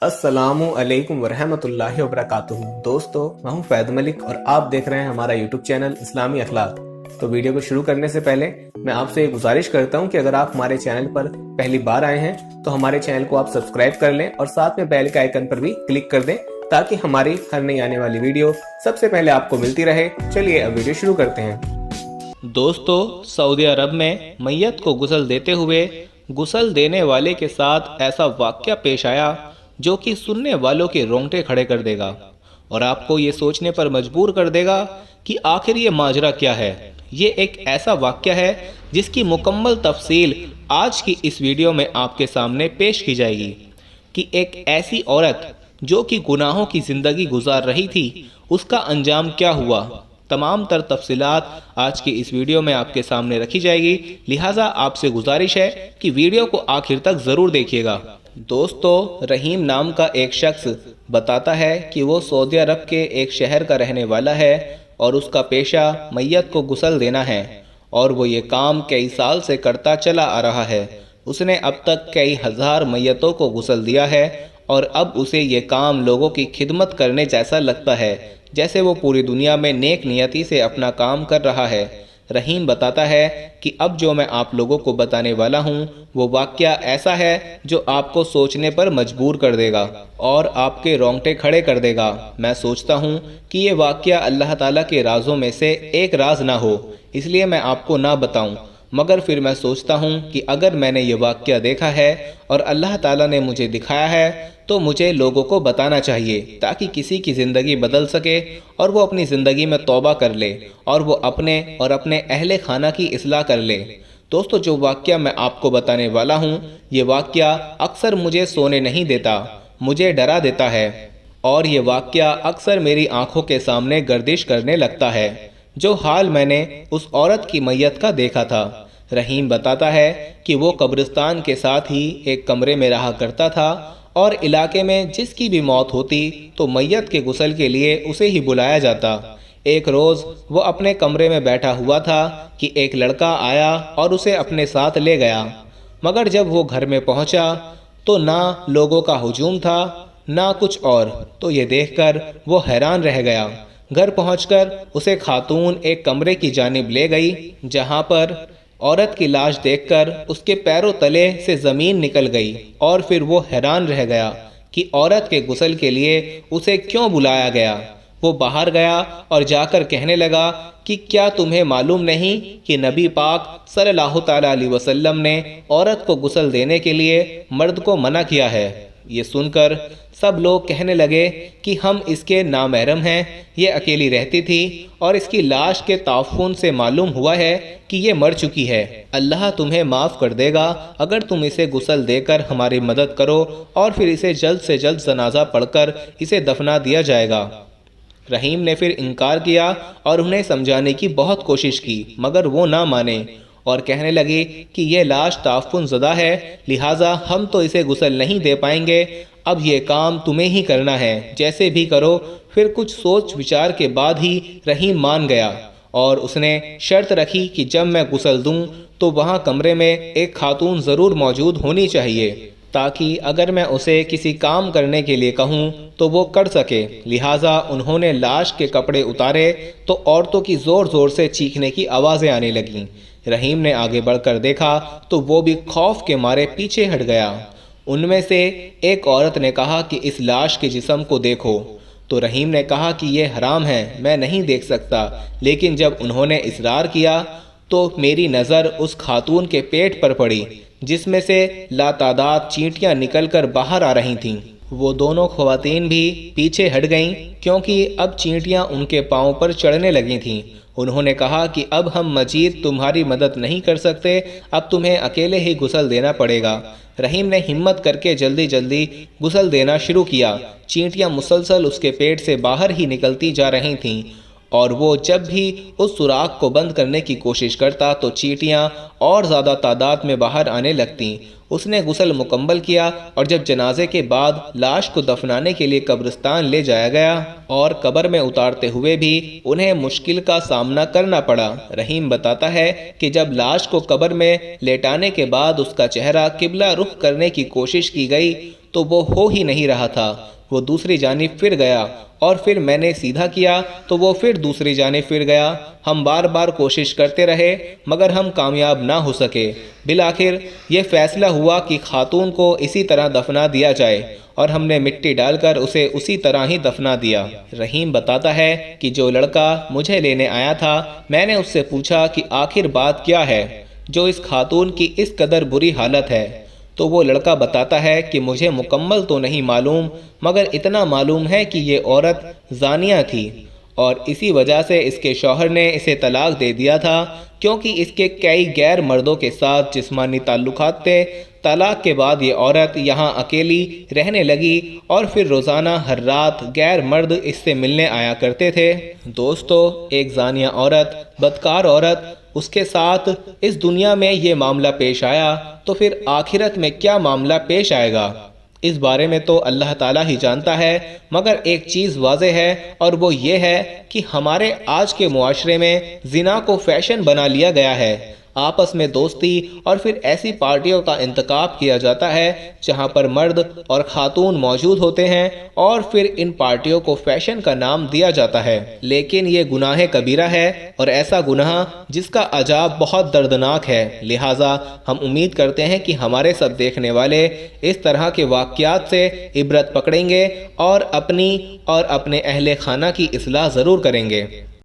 السلام علیکم ورحمۃ اللہ وبرکاتہ۔ دوستو، میں ہوں فیض ملک اور آپ دیکھ رہے ہیں ہمارا یوٹیوب چینل اسلامی اخلاق۔ تو ویڈیو کو شروع کرنے سے پہلے میں آپ سے یہ گزارش کرتا ہوں کہ اگر آپ ہمارے چینل پر پہلی بار آئے ہیں تو ہمارے چینل کو آپ سبسکرائب کر لیں اور ساتھ میں بیل کے آئیکن پر بھی کلک کر دیں تاکہ ہماری ہر نئی آنے والی ویڈیو سب سے پہلے آپ کو ملتی رہے۔ چلیے اب ویڈیو شروع کرتے ہیں۔ دوستو، سعودی عرب میں میت کو غسل دیتے ہوئے غسل دینے والے کے ساتھ ایسا واقعہ پیش آیا جو کہ سننے والوں کے رونگٹے کھڑے کر دے گا اور آپ کو یہ سوچنے پر مجبور کر دے گا کہ آخر یہ ماجرا کیا ہے۔ یہ ایک ایسا واقعہ ہے جس کی مکمل تفصیل آج کی اس ویڈیو میں آپ کے سامنے پیش کی جائے گی کہ ایک ایسی عورت جو کہ گناہوں کی زندگی گزار رہی تھی، اس کا انجام کیا ہوا۔ تمام تر تفصیلات آج کی اس ویڈیو میں آپ کے سامنے رکھی جائے گی، لہٰذا آپ سے گزارش ہے کہ ویڈیو کو آخر تک ضرور دیکھیے گا۔ دوستو، رحیم نام کا ایک شخص بتاتا ہے کہ وہ سعودی عرب کے ایک شہر کا رہنے والا ہے اور اس کا پیشہ میت کو غسل دینا ہے اور وہ یہ کام کئی سال سے کرتا چلا آ رہا ہے۔ اس نے اب تک کئی ہزار میتوں کو غسل دیا ہے اور اب اسے یہ کام لوگوں کی خدمت کرنے جیسا لگتا ہے، جیسے وہ پوری دنیا میں نیک نیتی سے اپنا کام کر رہا ہے۔ رحیم بتاتا ہے کہ اب جو میں آپ لوگوں کو بتانے والا ہوں وہ واقعہ ایسا ہے جو آپ کو سوچنے پر مجبور کر دے گا اور آپ کے رونگٹے کھڑے کر دے گا۔ میں سوچتا ہوں کہ یہ واقعہ اللہ تعالیٰ کے رازوں میں سے ایک راز نہ ہو، اس لیے میں آپ کو نہ بتاؤں، مگر پھر میں سوچتا ہوں کہ اگر میں نے یہ واقعہ دیکھا ہے اور اللہ تعالیٰ نے مجھے دکھایا ہے تو مجھے لوگوں کو بتانا چاہیے تاکہ کسی کی زندگی بدل سکے اور وہ اپنی زندگی میں توبہ کر لے اور وہ اپنے اور اپنے اہل خانہ کی اصلاح کر لے۔ دوستو، جو واقعہ میں آپ کو بتانے والا ہوں یہ واقعہ اکثر مجھے سونے نہیں دیتا، مجھے ڈرا دیتا ہے اور یہ واقعہ اکثر میری آنکھوں کے سامنے گردش کرنے لگتا ہے، جو حال میں نے اس عورت کی میت کا دیکھا تھا۔ رحیم بتاتا ہے کہ وہ قبرستان کے ساتھ ہی ایک کمرے میں رہا کرتا تھا اور علاقے میں جس کی بھی موت ہوتی تو میت کے غسل کے لیے اسے ہی بلایا جاتا۔ ایک روز وہ اپنے کمرے میں بیٹھا ہوا تھا کہ ایک لڑکا آیا اور اسے اپنے ساتھ لے گیا، مگر جب وہ گھر میں پہنچا تو نہ لوگوں کا ہجوم تھا نہ کچھ اور، تو یہ دیکھ کر وہ حیران رہ گیا۔ گھر پہنچ کر اسے خاتون ایک کمرے کی جانب لے گئی جہاں پر عورت کی لاش دیکھ کر اس کے پیروں تلے سے زمین نکل گئی اور پھر وہ حیران رہ گیا کہ عورت کے غسل کے لیے اسے کیوں بلایا گیا۔ وہ باہر گیا اور جا کر کہنے لگا کہ کیا تمہیں معلوم نہیں کہ نبی پاک صلی اللہ تعالیٰ علیہ وسلم نے عورت کو غسل دینے کے لیے مرد کو منع کیا ہے۔ یہ سن کر سب لوگ کہنے لگے کہ ہم اس کے نامحرم ہیں، یہ اکیلی رہتی تھی اور اس کی لاش کے تعفن سے معلوم ہوا ہے کہ یہ مر چکی ہے۔ اللہ تمہیں معاف کر دے گا اگر تم اسے غسل دے کر ہماری مدد کرو اور پھر اسے جلد سے جلد جنازہ پڑھ کر اسے دفنا دیا جائے گا۔ رحیم نے پھر انکار کیا اور انہیں سمجھانے کی بہت کوشش کی، مگر وہ نہ مانے اور کہنے لگی کہ یہ لاش تعفن زدہ ہے، لہٰذا ہم تو اسے غسل نہیں دے پائیں گے، اب یہ کام تمہیں ہی کرنا ہے، جیسے بھی کرو۔ پھر کچھ سوچ وچار کے بعد ہی رحیم مان گیا اور اس نے شرط رکھی کہ جب میں غسل دوں تو وہاں کمرے میں ایک خاتون ضرور موجود ہونی چاہیے تاکہ اگر میں اسے کسی کام کرنے کے لیے کہوں تو وہ کر سکے۔ لہٰذا انہوں نے لاش کے کپڑے اتارے تو عورتوں کی زور زور سے چیخنے کی آوازیں آنے لگیں۔ رحیم نے آگے بڑھ کر دیکھا تو وہ بھی خوف کے مارے پیچھے ہٹ گیا۔ ان میں سے ایک عورت نے کہا کہ اس لاش کے جسم کو دیکھو، تو رحیم نے کہا کہ یہ حرام ہے، میں نہیں دیکھ سکتا، لیکن جب انہوں نے اصرار کیا تو میری نظر اس خاتون کے پیٹ پر پڑی جس میں سے لاتعداد چینٹیاں نکل کر باہر آ رہی تھیں۔ وہ دونوں خواتین بھی پیچھے ہٹ گئیں کیونکہ اب چینٹیاں ان کے پاؤں پر چڑھنے لگی تھیں۔ انہوں نے کہا کہ اب ہم مزید تمہاری مدد نہیں کر سکتے، اب تمہیں اکیلے ہی غسل دینا پڑے گا۔ رحیم نے ہمت کر کے جلدی جلدی غسل دینا شروع کیا۔ چینٹیاں مسلسل اس کے پیٹ سے باہر ہی نکلتی جا رہی تھیں اور وہ جب بھی اس سوراخ کو بند کرنے کی کوشش کرتا تو چیٹیاں اور زیادہ تعداد میں باہر آنے لگتیں۔ اس نے غسل مکمل کیا اور جب جنازے کے بعد لاش کو دفنانے کے لیے قبرستان لے جایا گیا اور قبر میں اتارتے ہوئے بھی انہیں مشکل کا سامنا کرنا پڑا۔ رحیم بتاتا ہے کہ جب لاش کو قبر میں لیٹانے کے بعد اس کا چہرہ قبلہ رخ کرنے کی کوشش کی گئی تو وہ ہو ہی نہیں رہا تھا۔ وہ دوسری جانب پھر گیا اور پھر میں نے سیدھا کیا تو وہ پھر دوسری جانب پھر گیا۔ ہم بار بار کوشش کرتے رہے مگر ہم کامیاب نہ ہو سکے۔ بالآخر یہ فیصلہ ہوا کہ خاتون کو اسی طرح دفنا دیا جائے اور ہم نے مٹی ڈال کر اسے اسی طرح ہی دفنا دیا۔ رحیم بتاتا ہے کہ جو لڑکا مجھے لینے آیا تھا میں نے اس سے پوچھا کہ آخر بات کیا ہے جو اس خاتون کی اس قدر بری حالت ہے، تو وہ لڑکا بتاتا ہے کہ مجھے مکمل تو نہیں معلوم مگر اتنا معلوم ہے کہ یہ عورت زانیہ تھی اور اسی وجہ سے اس کے شوہر نے اسے طلاق دے دیا تھا کیونکہ اس کے کئی غیر مردوں کے ساتھ جسمانی تعلقات تھے۔ طلاق کے بعد یہ عورت یہاں اکیلی رہنے لگی اور پھر روزانہ ہر رات غیر مرد اس سے ملنے آیا کرتے تھے۔ دوستو، ایک زانیہ عورت، بدکار عورت، اس کے ساتھ اس دنیا میں یہ معاملہ پیش آیا تو پھر آخرت میں کیا معاملہ پیش آئے گا اس بارے میں تو اللہ تعالیٰ ہی جانتا ہے، مگر ایک چیز واضح ہے اور وہ یہ ہے کہ ہمارے آج کے معاشرے میں زنا کو فیشن بنا لیا گیا ہے۔ آپس میں دوستی اور پھر ایسی پارٹیوں کا انتخاب کیا جاتا ہے جہاں پر مرد اور خاتون موجود ہوتے ہیں اور پھر ان پارٹیوں کو فیشن کا نام دیا جاتا ہے، لیکن یہ گناہ کبیرہ ہے اور ایسا گناہ جس کا عذاب بہت دردناک ہے۔ لہٰذا ہم امید کرتے ہیں کہ ہمارے سب دیکھنے والے اس طرح کے واقعات سے عبرت پکڑیں گے اور اپنی اور اپنے اہل خانہ کی اصلاح ضرور کریں گے۔